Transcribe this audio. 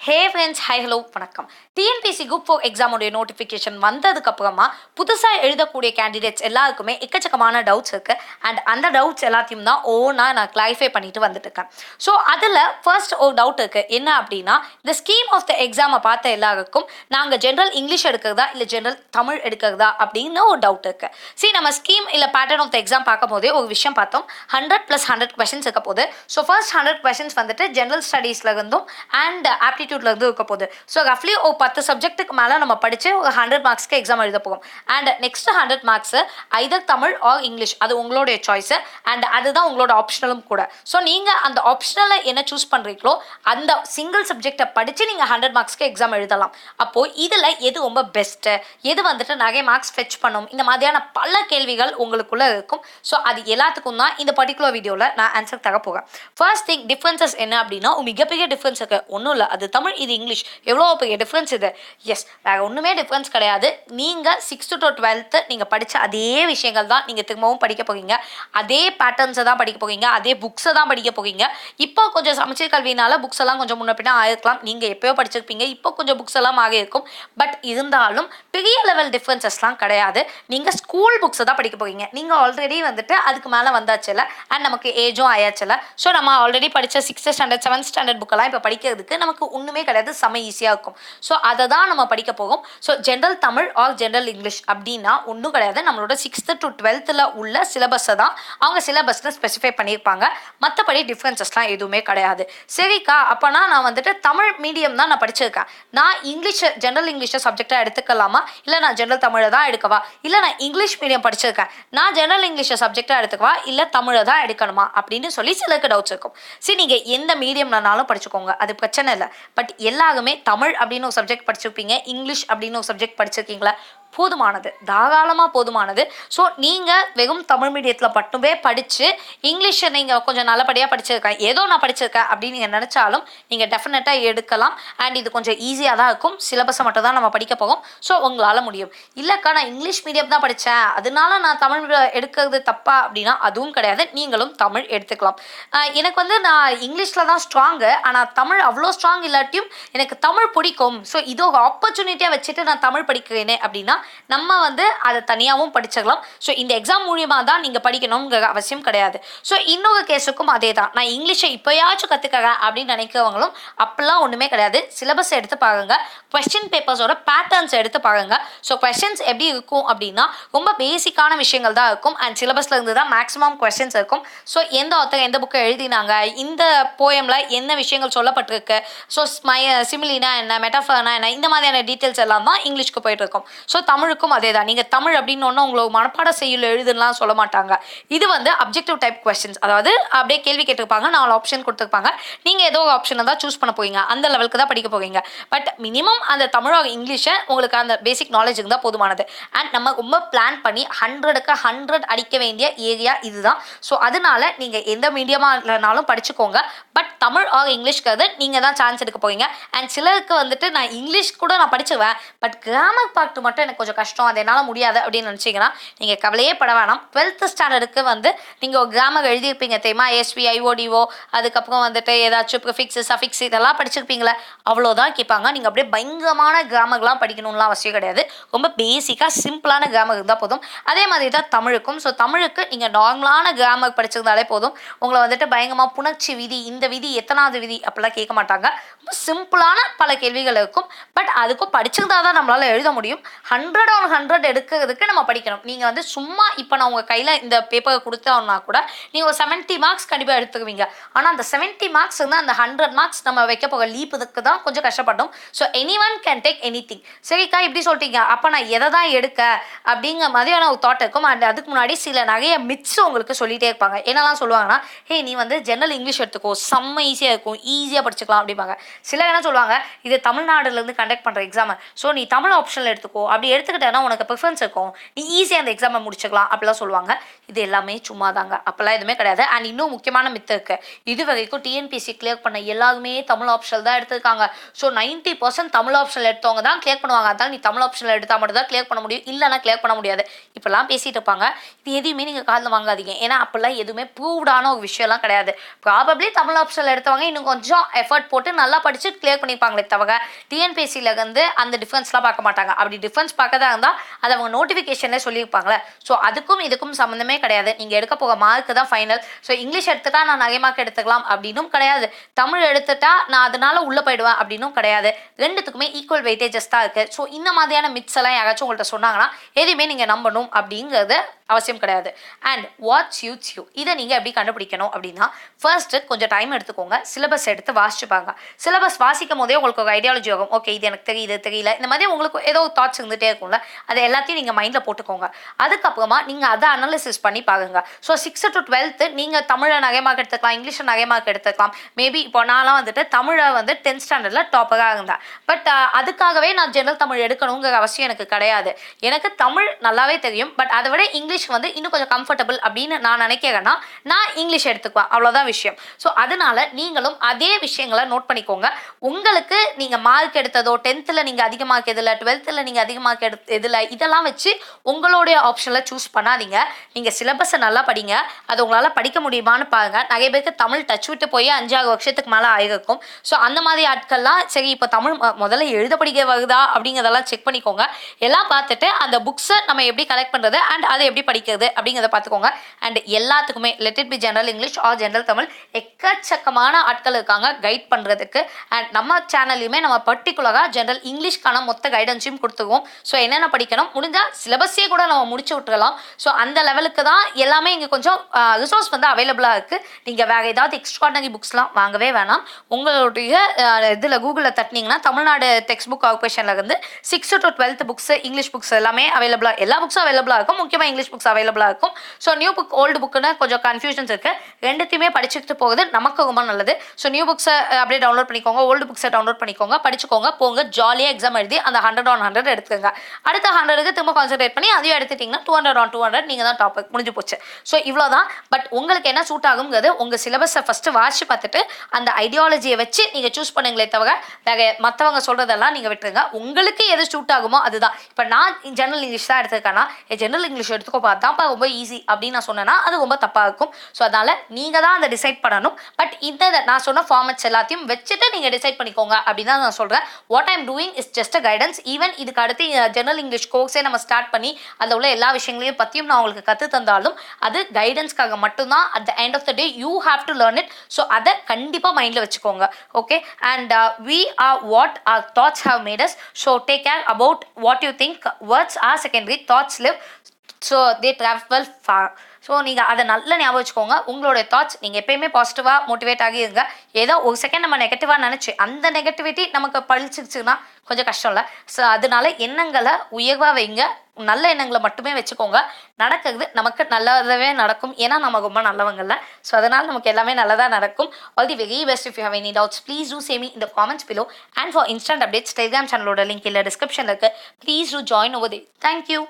Hey friends, high hello வணக்கம். TNPSC group 4 எக்ஸாமுடைய notification வந்ததுக்கப்புறமா புதுசாக எழுதக்கூடிய கேண்டிடேட்ஸ் எல்லாருக்குமே எக்கச்சக்கமான டவுட்ஸ் இருக்குது. அண்ட் அந்த டவுட்ஸ் எல்லாத்தையும் தான் நான் கிளாரிஃபை பண்ணிட்டு வந்துட்டு இருக்கேன். ஸோ அதில் ஃபர்ஸ்ட் ஒரு டவுட் இருக்குது. என்ன அப்படின்னா, இந்த ஸ்கீம் ஆஃப் த எக்ஸாமை பார்த்த எல்லாருக்கும் நாங்கள் ஜென்ரல் இங்கிலீஷ் எடுக்கிறதா இல்லை ஜென்ரல் தமிழ் எடுக்கிறதா அப்படின்னு ஒரு டவுட் இருக்குது. சரி, நம்ம ஸ்கீம் இல்லை பேட்டர்ன் ஆஃப் த எக்ஸாம் பார்க்கும் போதே ஒரு விஷயம் பார்த்தோம். 100+100 கொஸ்டின்ஸ் இருக்க போது. ஸோ ஃபர்ஸ்ட் 100 கொஸ்டின்ஸ் வந்துட்டு ஜென்ரல் ஸ்டடீஸில் இருந்தும் அண்ட் ஆப்டிடியூட்லேருந்து இருக்க போகுது. ஸோ ரஃப்லி ஒரு 10 சப்ஜெக்ட்டுக்கு மேலே நம்ம படித்து ஒரு 100 மார்க்ஸ்க்கு எக்ஸாம் எழுத போகும். And next 100 marks either Tamil or English, அது உங்களுடைய சாய்ஸு. அண்ட் அதுதான் உங்களோட ஆப்ஷனலும் கூட. ஸோ நீங்கள் அந்த ஆப்ஷனலில் என்ன சூஸ் பண்ணுறீங்களோ அந்த சிங்கிள் சப்ஜெக்டை படித்து நீங்கள் 100 மார்க்ஸ்க்கு எக்ஸாம் எழுதலாம். அப்போது இதில் எது ரொம்ப பெஸ்ட்டு, எது வந்துட்டு நிறைய மார்க்ஸ் ஃபெச் பண்ணும், இந்த மாதிரியான பல கேள்விகள் உங்களுக்குள்ளே இருக்கும். ஸோ அது எல்லாத்துக்கும் தான் இந்த பர்டிகுலர் வீடியோவில் நான் ஆன்சர் தர போகிறேன். ஃபர்ஸ்ட் திங், டிஃப்ரென்சஸ் என்ன அப்படின்னா, மிகப்பெரிய டிஃப்ரென்ஸ் இருக்குது. ஒன்றும் இல்லை, அது தமிழ், இது இங்கிலீஷ். எவ்வளோ பெரிய டிஃப்ரென்ஸ் இது. எஸ், வேறு ஒன்றுமே டிஃப்ரென்ஸ் கிடையாது. நீங்கள் 6th to 12th நீங்கள் படித்த அதே விஷயங்கள் தான் நீங்கள் திரும்பவும் படிக்க போகிறீங்க. அதே பேட்டர்ன்ஸை தான் படிக்க போகிறீங்க, அதே புக்ஸை தான் படிக்க போகிறீங்க. இப்போ கொஞ்சம் சமச்சீர் கல்வினால புக்ஸ் எல்லாம் கொஞ்சம் முன்ன பின்ன ஆயிருக்கலாம். நீங்கள் எப்போயோ படிச்சிருப்பீங்க, இப்போ கொஞ்சம் புக்ஸ் எல்லாம் மாறி இருக்கும். பட் இருந்தாலும் பெரிய லெவல் டிஃப்ரென்சஸ்லாம் கிடையாது. நீங்கள் ஸ்கூல் புக்ஸை தான் படிக்க போகிறீங்க. நீங்கள் ஆல்ரெடி வந்துட்டு அதுக்கு மேலே வந்தாச்சுல, அண்ட் நமக்கு ஏஜும் ஆயாச்சுல. ஸோ நம்ம ஆல்ரெடி படித்த 6th standard 7th standard புக்கெல்லாம் இப்போ படிக்கிறதுக்கு நமக்கு ஒன்றுமே கிடையாது, செம ஈஸியாக இருக்கும். ஸோ அதை தான் நம்ம படிக்க போகும். So general Tamil or general English அப்படின்னா ஒன்றும் கிடையாது. நம்மளோட 6th to 12th உள்ள சிலபஸை தான் அவங்க சிலபஸில் ஸ்பெசிஃபை பண்ணியிருப்பாங்க. மற்றபடி டிஃப்ரென்சஸ்லாம் எதுவுமே கிடையாது. சரிக்கா, அப்போனா நான் வந்துட்டு தமிழ் மீடியம் தான் நான் படிச்சிருக்கேன். நான் இங்கிலீஷ் ஜென்ரல் இங்கிலீஷை சப்ஜெக்டாக எடுத்துக்கலாமா, இல்லை நான் ஜென்ரல் தமிழை தான் எடுக்கவா, இல்லை நான் இங்கிலீஷ் மீடியம் படிச்சிருக்கேன், நான் ஜென்ரல் இங்கிலீஷை சப்ஜெக்டாக எடுத்துக்கவா, இல்லை தமிழை தான் எடுக்கணுமா அப்படின்னு சொல்லி சிலருக்கு டவுட்ஸ் இருக்கும். சரி, நீங்கள் எந்த மீடியம்னாலும் படிச்சுக்கோங்க, அது பிரச்சனை இல்லை. பட் எல்லாருமே தமிழ் அப்படின்னு ஒரு சப்ஜெக்ட் படிச்சிருப்பீங்க, இங்கிலீஷ் அப்படின்னு ஒரு சப்ஜெக்ட் படிச்சிருக்கீங்களா? போதுமானது, தாராளமாக போதுமானது. ஸோ நீங்கள் வெறும் தமிழ் மீடியத்தில் மட்டுமே படித்து இங்கிலீஷை நீங்கள் கொஞ்சம் நல்லபடியாக படிச்சிருக்கேன், ஏதோ நான் படிச்சிருக்கேன் அப்படின்னு நீங்கள் நினச்சாலும் நீங்கள் டெஃபினட்டாக எடுக்கலாம். அண்ட் இது கொஞ்சம் ஈஸியாக தான் இருக்கும். சிலபஸை மட்டும் தான் நம்ம படிக்க போகும். ஸோ உங்களால் முடியும். இல்லைக்கா, நான் இங்கிலீஷ் மீடியம் தான் படித்தேன், அதனால நான் தமிழ் எடுக்கிறது தப்பா அப்படின்னா அதுவும் கிடையாது. நீங்களும் தமிழ் எடுத்துக்கலாம். எனக்கு நான் இங்கிலீஷில் தான் ஸ்ட்ராங்கு, ஆனால் தமிழ் அவ்வளோ ஸ்ட்ராங் இல்லாட்டியும் எனக்கு தமிழ் பிடிக்கும். ஸோ இது ஒரு ஆப்பர்ச்சுனிட்டியாக வச்சுட்டு நான் தமிழ் படிக்கிறேனே அப்படின்னா நம்ம அதை தனியாகவும் படிச்சிடலாம். ஸோ இந்த எக்ஸாம் மூலியமாக தான் நீங்கள் படிக்கணுங்கிற அவசியம் கிடையாது. ஸோ இன்னொரு கேஸுக்கும் அதே தான். நான் இங்கிலீஷை இப்போயாச்சும் கற்றுக்கிறேன் அப்படின்னு நினைக்கிறவங்களும் அப்பெல்லாம் ஒன்றுமே கிடையாது. சிலபஸ் எடுத்து பாருங்க, கொஸ்டின் பேப்பர்ஸோட பேட்டர்ன்ஸ் எடுத்து பாருங்க. ஸோ கொஸ்டின்ஸ் எப்படி இருக்கும் அப்படின்னா ரொம்ப பேசிக்கான விஷயங்கள் தான் இருக்கும். அண்ட் சிலபஸில் இருந்து தான் மேக்ஸிமம் கொஸ்டின்ஸ் இருக்கும். ஸோ எந்த ஆத்தர் எந்த புக்கை எழுதினாங்க, இந்த போயமில் என்ன விஷயங்கள் சொல்லப்பட்டிருக்கு, ஸோ சிமிலினா என்ன, மெட்டாஃபர்னா என்ன, இந்த மாதிரியான டீட்டெயில்ஸ் எல்லாம் தான் இங்கிலீஷ்க்கு போயிட்டு இருக்கும். ஸோ தமிழுக்கும் அதே தான். நீங்கள் தமிழ் அப்படின்னு ஒன்று உங்களுக்கு மனப்பாட செய்யுள் எழுதுலாம் சொல்ல மாட்டாங்க. இது அப்ஜெக்டிவ் டைப் கொஸ்டின்ஸ், அதாவது அப்படியே கேள்வி கேட்டிருப்பாங்க, 4 ஆப்ஷன் கொடுத்துருப்பாங்க, நீங்கள் ஏதோ ஒரு ஆப்ஷனை தான் சூஸ் பண்ண போவீங்க. அந்த லெவலுக்கு தான் படிக்க போவீங்க. பட் மினிமம் அந்த தமிழ் இங்கிலீஷை உங்களுக்கு அந்த பேசிக் நாலேஜ் இருந்தால் போதுமானது. அண்ட் நம்ம ரொம்ப பிளான் பண்ணி 100க்கு 100 அடிக்க வேண்டிய ஏரியா இதுதான். ஸோ அதனால நீங்கள் எந்த மீடியமாக இல்லைனாலும் படிச்சுக்கோங்க. பட் தமிழ் ஆர் இங்கிலீஷ்க்கு நீங்கள் தான் சான்ஸ் எடுக்க போவீங்க. அண்ட் சிலருக்கு நான் இங்கிலீஷ் கூட நான் படிச்சுவேன், பட் கிராமர் பார்ட் மட்டும் எனக்கு கொஞ்சம் கஷ்டம், அது என்னால் முடியாது அப்படின்னு நினச்சிங்கன்னா நீங்கள் கவலையே பட வேணாம். 12th ஸ்டாண்டர்டுக்கு நீங்கள் ஒரு கிராமர் எழுதியிருப்பீங்க தெரியுமா, எஸ்வி ஐஓடிஓ, அதுக்கப்புறம் ஏதாச்சும் ப்ரிஃபிக்ஸ் சஃபிக்ஸ் இதெல்லாம் படிச்சிருப்பீங்களே, அவ்வளோதான் கேட்பாங்க. நீங்கள் அப்படியே பயங்கரமான கிராமர்லாம் படிக்கணும்லாம் அவசியம் கிடையாது. ரொம்ப பேசிக்காக சிம்பிளான கிராமர் இருந்தால் போதும். அதே மாதிரி தான் தமிழுக்கும். ஸோ தமிழுக்கு நீங்கள் நார்மலான கிராமர் படிச்சிருந்தாலே போதும். உங்களை பயங்கரமாக புணர்ச்சி விதி, இந்த விதி எத்தனாவது விதி அப்படிலாம் கேட்க மாட்டாங்க. ரொம்ப சிம்பிளான பல கேள்விகள் இருக்கும். பட் அதுக்கும் படிச்சிருந்தா தான் நம்மளால் எழுத முடியும். 100 on 100 எடுக்கிறதுக்கு நம்ம படிக்கணும். நீங்கள் சும்மா இப்போ நான் உங்கள் கையில் இந்த பேப்பரை கொடுத்தோம்னா கூட நீங்கள் ஒரு 70 மார்க்ஸ் கண்டிப்பாக எடுத்துக்குவீங்க. ஆனால் அந்த 70 மார்க்ஸ் அந்த 100 மார்க்ஸ் நம்ம வைக்க போக லீப்புக்கு தான் கொஞ்சம் கஷ்டப்படும். So anyone can take anything. சரிக்கா, இப்படி சொல்லிட்டீங்க, அப்போ நான் எதை தான் எடுக்க அப்படிங்கிற மாதிரியான ஒரு தாட் இருக்கும். அண்ட் அதுக்கு முன்னாடி சில நிறைய மித்ஸ் உங்களுக்கு சொல்லிகிட்டே இருப்பாங்க. என்னெல்லாம் சொல்லுவாங்கன்னா, ஹே நீ ஜென்ரல் இங்கிலீஷ் எடுத்துக்கோ, செம்ம ஈஸியாக இருக்கும், ஈஸியாக படிச்சுக்கலாம் அப்படிம்பாங்க. சிலர் என்ன சொல்லுவாங்க, இது தமிழ்நாடுலேருந்து கண்டக்ட் பண்ணுற எக்ஸாம், ஸோ நீ தமிழ் ஆப்ஷனில் எடுத்துக்கோ, அப்படி எடுத்துக்கிட்டேன்னா உனக்கு ப்ரிஃபரன்ஸ் இருக்கும், நீ ஈஸியாக அந்த எக்ஸாமை முடிச்சுக்கலாம் அப்படிலாம் சொல்லுவாங்க. இது எல்லாமே சும்மா தாங்க, அப்போல்லாம் எதுவுமே கிடையாது. அண்ட் இன்னும் முக்கியமான மித்து இருக்கு, இது வரைக்கும் டிஎன்பிஎஸ்சி கிளியர் பண்ண எல்லாருமே தமிழ் ஆப்ஷன் தான் எடுத்திருக்காங்க. ஸோ 90% தமிழ் ஆப்ஷன் எடுத்தவங்க தான் கிளியர் பண்ணுவாங்க. அதனால நீ தமிழ் ஆப்ஷனில் எடுத்தால் மட்டும் தான் கிளியர் பண்ண முடியும், இல்லைனா கிளியர் பண்ண முடியாது. இப்பெல்லாம் பேசிட்டு இருப்பாங்க. இது எதையுமே நீங்கள் காதில் வாங்காதீங்க. ஏன்னா அப்போல்லாம் எதுவுமே ப்ரூவ்டான ஒரு விஷயம்லாம் கிடையாது. ப்ராபப்ளி தமிழ் ஆப்ஷனில் எடுத்தவங்க இன்னும் கொஞ்சம் எஃபர்ட் போட்டு நல்லா படித்து கிளியர் பண்ணியிருப்பாங்களே தவிர டிஎன்பிஎஸ்சியில் வந்து அந்த டிஃப்ரென்ஸ்லாம் பார்க்க மாட்டாங்க. அப்படி டிஃப்ரென்ஸ் பார்க்கறதா இருந்தால் அதை அவங்க நோட்டிஃபிகேஷன்லேயே சொல்லியிருப்பாங்களே. ஸோ அதுக்கும் இதுக்கும் சம்மந்தமே கிடையாது. நீங்கள் எடுக்க போக மார்க்கு தான் ஃபைனல். ஸோ இங்கிலீஷ் எடுத்துட்டா நான் நிறைய மார்க் எடுத்துக்கலாம் அப்படின்னும் கிடையாது. தமிழ் எடுத்துட்டா நான் அதனால உள்ளே போயிடுவேன் அப்படின்னும் கிடையாது. ரெண்டுத்துக்குமே ஈக்குவல் வெயிட்டேஜஸ் தான் இருக்குது. ஸோ இந்த மாதிரியான மித்ஸ் எல்லாம் யாராச்சும் உங்கள்கிட்ட சொன்னாங்கன்னா எதையுமே நீங்கள் நம்பணும் அப்படிங்கிறது அவசியம் கிடையாது. அண்ட் வாட் சூட்ஸ் யூ, இதை நீங்கள் எப்படி கண்டுபிடிக்கணும் அப்படின்னா, ஃபர்ஸ்ட்டு கொஞ்சம் டைம் எடுத்துக்கோங்க, சிலபஸ் எடுத்து வாசிச்சுப்பாங்க. சிலபஸ் வாசிக்கும் போதே உங்களுக்கு ஒரு ஐடியாலஜி ஆகும், ஓகே இது எனக்கு தெரியுது தெரியல, இந்த மாதிரி உங்களுக்கு ஏதோ தாட்ஸ் இருந்துகிட்டே இருக்கும்ல, அதை எல்லாத்தையும் நீங்கள் மைண்டில் போட்டுக்கோங்க. அதுக்கப்புறமா நீங்கள் அதை அனாலிசிஸ் பண்ணி பாருங்க. ஸோ 6th to 12th நீங்கள் தமிழை நிறைய மார்க் எடுத்துக்கலாம், இங்கிலீஷில் நிறைய மார்க் எடுத்துக்கலாம். மேபி இப்போ நான்லாம் வந்துட்டு தமிழை வந்து 10th ஸ்டாண்டர்டில் டாப்பராக இருந்தேன். பட் அதுக்காகவே நான் ஜெனரல் தமிழ் எடுக்கணுங்கிற அவசியம் எனக்கு கிடையாது. எனக்கு தமிழ் நல்லாவே தெரியும். பட் அதை விட இங்கிலீஷ் வந்து இன்னும் கொஞ்சம் கம்ஃபர்டபுள் அப்படின்னு நான் நினைக்கிறேன்னா நான் இங்கிலீஷ் எடுத்துக்குவேன், அவ்வளோதான் விஷயம். ஸோ அதனால நீங்களும் அதே விஷயங்களை நோட் பண்ணிக்கோங்க. உங்களுக்கு நீங்கள் மார்க் எடுத்ததோ, 10th நீங்கள் அதிக மார்க் எதில், 12th நீங்கள் அதிக மார்க் எதில், இதெல்லாம் வச்சு உங்களுடைய ஆப்ஷனில் சூஸ் பண்ணாதீங்க. நீங்கள் சிலபஸை நல்லா படிங்க, அது உங்களால் படிக்க முடியுமான்னு பாருங்கள். நிறைய பேருக்கு தமிழ் டச் விட்டு போய் 5-6 வருஷத்துக்கு மேலே ஆகிருக்கும். ஸோ அந்த மாதிரி ஆட்கள்லாம் சரி இப்போ தமிழ் முதல்ல எழுத படிக்க வருதா அப்படிங்கிறதெல்லாம் செக் பண்ணிக்கோங்க. எல்லாம் பார்த்துட்டு அந்த புக்ஸை நம்ம எப்படி கலெக்ட் பண்ணுறது அண்ட் அதை எப்படி படிக்கிறது அப்படிங்கிறத பார்த்துக்கோங்க. அண்ட் எல்லாத்துக்குமே let it be general English or general Tamil எக்கச்சக்கமான ஆட்கள் இருக்காங்க கைட் பண்ணுறதுக்கு. அண்ட் நம்ம சேனல்லையுமே நம்ம பர்டிகுலராக ஜெனரல் இங்கிலீஷ்க்கான மொத்த கைடன்ஸையும் கொடுத்துருவோம். ஸோ என்னென்ன படிக்கணும், முடிஞ்சால் சிலபஸே கூட நம்ம முடிச்சு விட்டுறலாம். ஸோ அந்த லெவலுக்கு தான் எல்லாமே இங்கே கொஞ்சம் ரிசோர்ஸ் வந்து அவைலபிளாக இருக்குது. நீங்கள் வேறு ஏதாவது எக்ஸ்ட்ராடனரி புக்ஸ்லாம் வாங்கவே வேணாம். உங்களுடைய இதில் கூகுளில் தட்டினீங்கன்னா தமிழ்நாடு டெக்ஸ்ட் புக் கார்பரேஷனில் இருந்து 6th to 12th books, English books எல்லாமே அவைலபிளாக, எல்லா புக்ஸும் அவைலபிளாக இருக்கும். முக்கியமாக இங்கிலீஷ் புக்ஸ் அவைலபிளாக இருக்கும். ஸோ நியூ புக் ஓல்டு புக்குன்னு கொஞ்சம் கன்ஃபியூஷன்ஸ் இருக்குது. ரெண்டுத்தையுமே படிச்சுட்டு போகுது நமக்கு ரொம்ப நல்லது. ஸோ நியூ புக்ஸை அப்படியே டவுன்லோட் பண்ணிக்கோங்க, ஓல்டு புக்ஸை டவுன்லோட் பண்ணிக்கோங்க, படிச்சுக்கோங்க, போங்க, ஜாலியாக எக்ஸாம் எழுதி அந்த 100 on 100 எடுத்துக்கோங்க. அடுத்த 100க்கு திரும்ப கான்சன்ட்ரேட் பண்ணி அதையும் எடுத்துட்டிங்கன்னா 200 on 200 நீங்கள் தான் டாப், முடிஞ்சு போச்சு. ஸோ இவ்வளோ தான். பட் உங்களுக்கு என்ன சூட் ஆகுங்கிறது உங்கள் சிலபஸை ஃபஸ்ட்டு வாசிச்சு பார்த்துட்டு அந்த ஐடியாலஜியை வச்சு நீங்கள் சூஸ் பண்ணுங்களே தவிர வேறு மற்றவங்க சொல்கிறதெல்லாம் நீங்கள் விட்டுருங்க. உங்களுக்கு எது சூட் ஆகுமோ அதுதான். இப்போ நான் ஜெனரல் இங்கிலீஷ் தான் எடுத்துருக்கேன்னா ஜெனரல் இங்கிலீஷ் எடுத்துக்கோ பார்த்தாப்பா ரொம்ப ஈஸி அப்படின்னு நான் சொன்னேன்னா அது ரொம்ப தப்பாக இருக்கும். ஸோ அதனால் நீங்கள் தான் அதை டிசைட் பண்ணணும். பட் இந்த நான் சொன்ன ஃபார்மேட்ஸ் எல்லாத்தையும் வச்சுட்டு நீங்கள் டிசைட் பண்ணிக்கோங்க அப்படின்னு தான் நான் சொல்கிறேன். What I'm doing is just a guidance. Even இதுக்கு அடுத்து ஜெனரல் இங்கிலீஷ் கோர்ஸே நம்ம ஸ்டார்ட் பண்ணி அதில் உள்ள எல்லா விஷயங்களையும் பற்றியும் நான் உங்களுக்கு கற்று தந்தாலும் அது கைடன்ஸ்க்காக மட்டும்தான். At the end of the day you have to learn it. So அதை கண்டிப்பாக மைண்டில் வச்சுக்கோங்க. Okay, and we are what our thoughts have made us. So take care about what you think. Words are secondary, thoughts live, so they travel far. So நீங்கள் அதை நல்லா ஞாபகம் வச்சுக்கோங்க. உங்களோட தாட்ஸ் நீங்கள் எப்பயுமே பாசிட்டிவாக மோட்டிவேட் ஆகி இருங்க. ஏதோ ஒரு செகண்ட் நம்ம நெகட்டிவாக நினச்சி அந்த நெகட்டிவிட்டி நமக்கு பழிச்சிருச்சுன்னா கொஞ்சம் கஷ்டம் இல்லை. ஸோ அதனால எண்ணங்களை உயர்வாக வைங்க, நல்ல எண்ணங்களை மட்டுமே வச்சுக்கோங்க. நடக்கிறது நமக்கு நல்லதாகவே நடக்கும். ஏன்னா நம்ம ரொம்ப நல்லவங்கள்ல. ஸோ அதனால் நமக்கு எல்லாமே நல்லதாக நடக்கும். All the very best. If you have any doubts please do say me in the comments below. And for instant updates Telegram சேனலோட லிங்க் இல்லை டிஸ்கிரிப்ஷனில் இருக்குது. Please do join over there. Thank you.